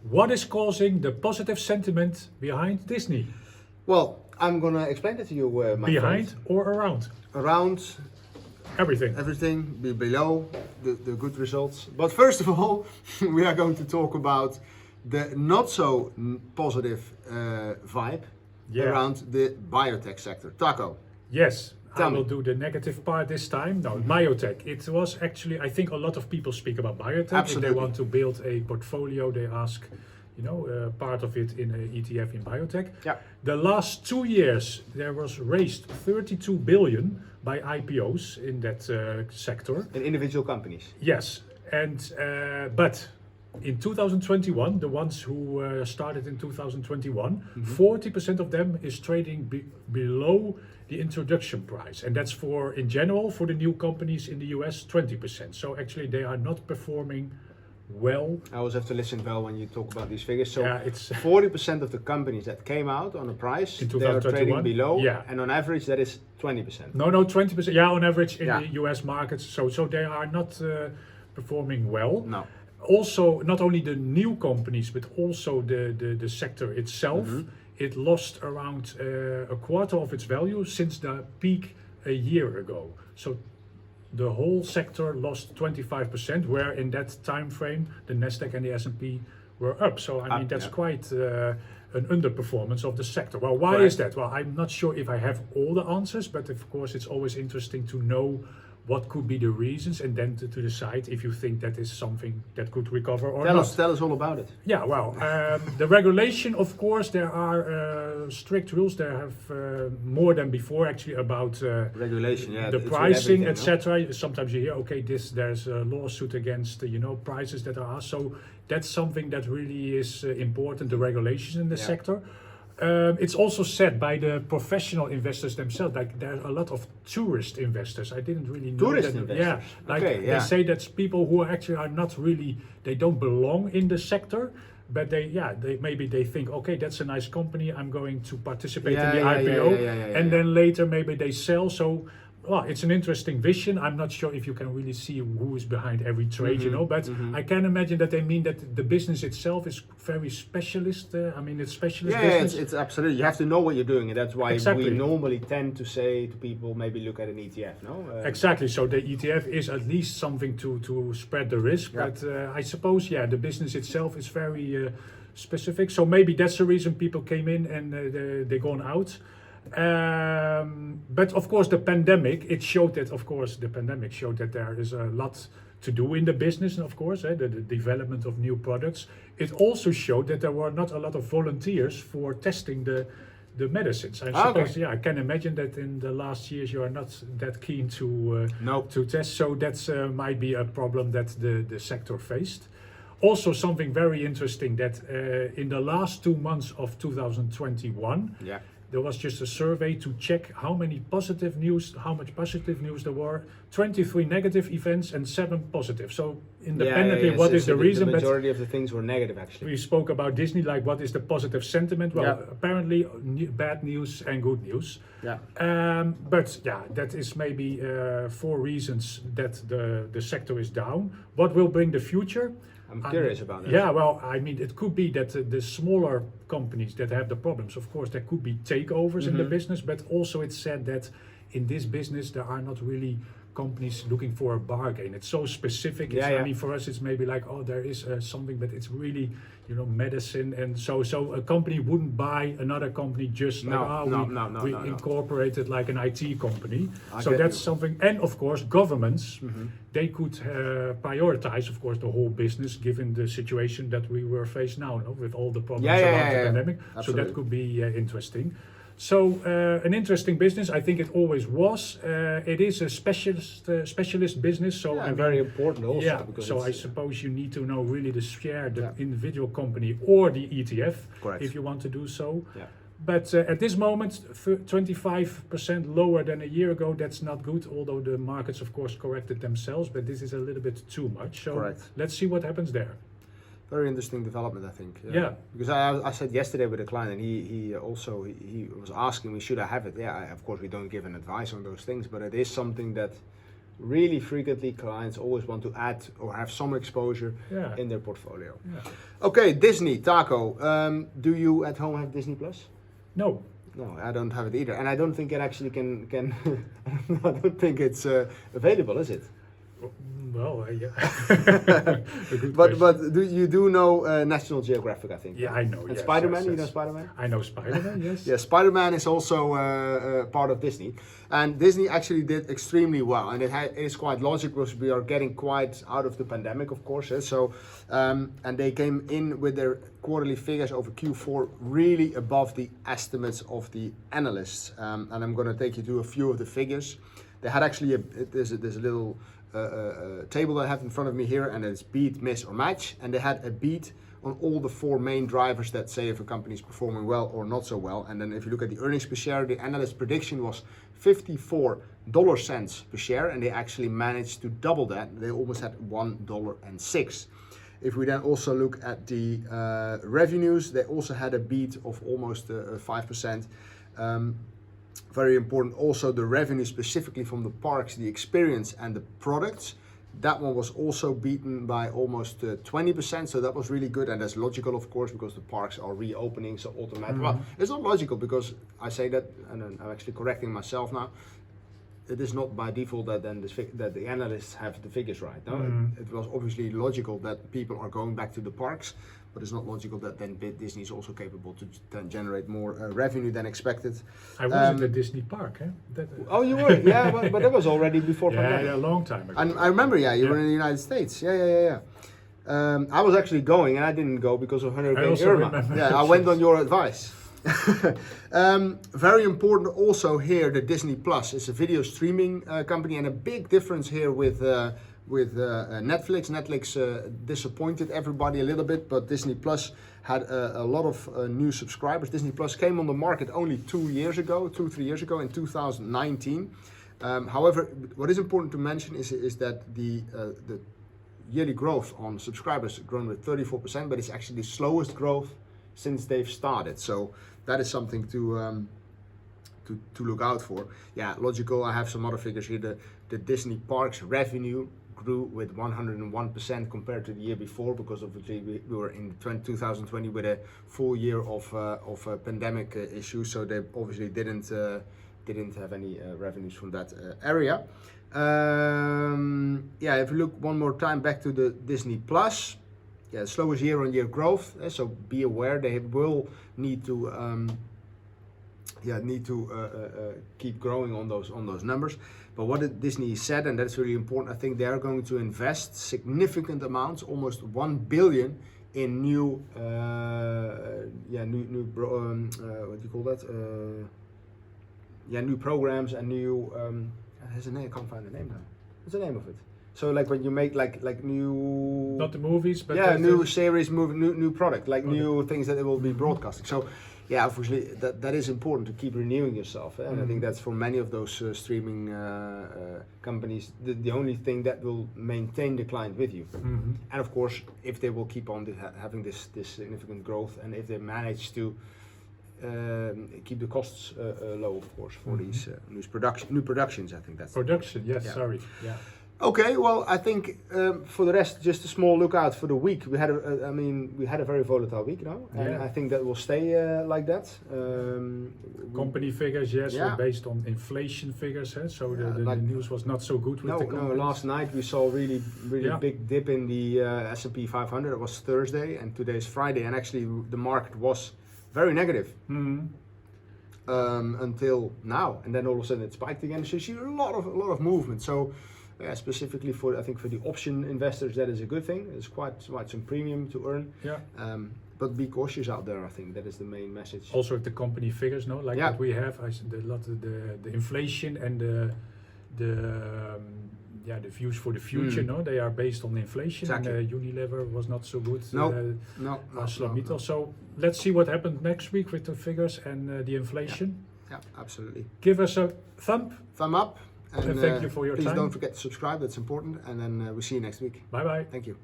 What is causing the positive sentiment behind Disney? Well, I'm gonna explain it to you, my Behind friend. or around? Around Everything. below the good results. But first of all, we are going to talk about the not so positive vibe around the biotech sector. Taco. Yes, Tell I will me. do the negative part this time. No, biotech. It was actually, I think a lot of people speak about biotech. Absolutely. If they want to build a portfolio, they ask, part of it in an ETF in biotech. Yeah. The last 2 years, there was raised 32 billion by IPOs in that sector. In individual companies. Yes, and but in 2021, the ones who started in 2021, 40% of them is trading below the introduction price, and that's for in general for the new companies in the US 20%. So actually, they are not performing well. I always have to listen well when you talk about these figures. So Yeah, it's 40% of the companies that came out on a price, In they are trading 2021? below, Yeah. and on average that is 20%. no 20%. Yeah, on average in Yeah. the US markets. So they are not performing well. No. Also, not only the new companies, but also the sector itself. It lost around a quarter of its value since the peak a year ago. So the whole sector lost 25%, where in that time frame the Nasdaq and the S&P were up. So I mean that's yeah. quite an underperformance of the sector. Well, why Correct. is that? Well, I'm not sure if I have all the answers, but of course it's always interesting to know what could be the reasons, and then to decide if you think that is something that could recover or not. Tell us all about it. Yeah, well, the regulation, of course, there are strict rules. There have more than before actually about Regulation, yeah. the it's with pricing, everything, no? etc. Sometimes you hear, okay, there's a lawsuit against prices that are asked. So that's something that really is important. The regulations in the Yeah. sector. It's also said by the professional investors themselves. Like there are a lot of tourist investors. I didn't really know Tourist that. investors? Yeah, like Okay, they yeah. say that's people who actually are not really. They don't belong in the sector. But maybe they think, okay, that's a nice company. I'm going to participate in the IPO, and then later maybe they sell. So, well, it's an interesting vision. I'm not sure if you can really see who is behind every trade, but I can imagine that they mean that the business itself is very specialist. It's specialist Yeah, business. it's absolutely. You have to know what you're doing, and that's why Exactly. we normally tend to say to people, maybe look at an ETF. No. Exactly. So the ETF is at least something to spread the risk. Yeah. But I suppose, the business itself is very specific. So maybe that's the reason people came in and they're gone out. But of course, the pandemic showed that there is a lot to do in the business, and of course, the development of new products. It also showed that there were not a lot of volunteers for testing the medicines. I suppose, I can imagine that in the last years you are not that keen to test. So that's might be a problem that the sector faced. Also, something very interesting that in the last 2 months of 2021, Yeah. there was just a survey to check how much positive news there were. 23 negative events and 7 positive. So independently, what is the reason? The But majority of the things were negative, actually. we spoke about Disney, like what is the positive sentiment? Well, Yeah. apparently bad news and good news. Yeah. But that is maybe 4 reasons that the sector is down. What will bring the future? I'm curious about that. Yeah, well, I mean, it could be that the smaller companies that have the problems, of course, there could be takeovers in the business, but also it's said that in this business there are not really companies looking for a bargain. It's so specific. I mean, for us, it's maybe like, oh, there is something, but it's really, medicine, and so a company wouldn't buy another company just we incorporated like an IT company. So that's something, and of course, governments they could prioritize, of course, the whole business given the situation that we were faced now, with all the problems around the pandemic. Absolutely. So that could be interesting. So an interesting business, I think it always was. It is a specialist business, so very important also. Yeah, because so I suppose you need to know really the share, the individual company or the ETF, Correct. if you want to do so. Yeah. But at this moment, 25% lower than a year ago, that's not good, although the markets, of course, corrected themselves, but this is a little bit too much. So Correct. let's see what happens there. Very interesting development, I think. Yeah. Because I said yesterday with a client, and he was asking me, should I have it? Yeah, of course we don't give an advice on those things, but it is something that really frequently clients always want to add or have some exposure in their portfolio. Okay, Disney, Taco. Do you at home have Disney Plus? No. No, I don't have it either, and I don't think it actually can. I don't think it's available, is it? Well, yeah. But you do know National Geographic, I think. Yeah, I know. And yes, Spider-Man, yes. you know Spider-Man? I know Spider-Man. Yes. Yeah, Spider-Man is also part of Disney, and Disney actually did extremely well, and it is quite logical because we are getting quite out of the pandemic, of course. So, and they came in with their quarterly figures over Q4 really above the estimates of the analysts, and I'm going to take you to a few of the figures. They had actually there's a little table that I have in front of me here, and it's beat, miss, or match, and they had a beat on all the 4 main drivers that say if a company is performing well or not so well. And then if you look at the earnings per share, the analyst prediction was $0.54 per share, and they actually managed to double that. They almost had $1.06. If we then also look at the revenues, they also had a beat of almost 5%. Very important also the revenue specifically from the parks, the experience and the products. That one was also beaten by almost 20%, so that was really good, and that's logical, of course, because the parks are reopening, so automatically. Well, it's not logical because I say that, and I'm actually correcting myself now. It is not by default that then that the analysts have the figures right. No, it was obviously logical that people are going back to the parks, but it's not logical that then Disney is also capable to then generate more revenue than expected. I was at the Disney park, eh? Oh, you were? Yeah, but that was already before pandemic. Yeah, a long time ago. And I remember, you were in the United States. Yeah. I was actually going, and I didn't go because of Hurricane Irma. Yeah, I went on your advice. Very important also here, the Disney Plus is a video streaming company, and a big difference here with Netflix. Netflix disappointed everybody a little bit, but Disney Plus had a lot of new subscribers. Disney Plus came on the market only 3 years ago in 2019. However, what is important to mention is that the yearly growth on subscribers grown with 34%, but it's actually the slowest growth since they've started. So that is something to look out for. Yeah, logical. I have some other figures here. The Disney Parks revenue grew with 101% compared to the year before, because obviously we were in 2020 with a full year of pandemic issues, so they obviously didn't have any revenues from that area. If you look one more time back to the Disney Plus, slowest year-on-year growth. So be aware they will need to keep growing on those numbers. But what Disney said, and that's really important, I think they are going to invest significant amounts, almost $1 billion in new new programs and new. Has a name? I can't find the name now. What's the name of it? So like when you make like new, not the movies, but new series, new product, like new things that they will be broadcasting. So obviously that is important to keep renewing yourself, and I think that's for many of those streaming companies the only thing that will maintain the client with you. And of course, if they will keep on having this significant growth, and if they manage to keep the costs low, of course, for these new productions. I think that's production. Yes, sorry. Yeah. Okay, well, I think for the rest, just a small look out for the week. We had a very volatile week now, and I think that will stay like that. Company figures, yes, were based on inflation figures, so the news was not so good with the companies. No, last night we saw really big dip in the S&P 500. It was Thursday, and today is Friday, and actually the market was very negative until now, and then all of a sudden it spiked again. So you see a lot of movement. So specifically for the option investors, that is a good thing. There's quite some premium to earn. But be cautious out there. I think that is the main message. Also, if the company figures, what we have, the inflation and the views for the future, they are based on inflation. Exactly. And Unilever was not so good. No. So let's see what happens next week with the figures and the inflation. Yeah, absolutely. Give us a thumb up. And thank you for your time. Please don't forget to subscribe. That's important. And then we'll see you next week. Bye bye. Thank you.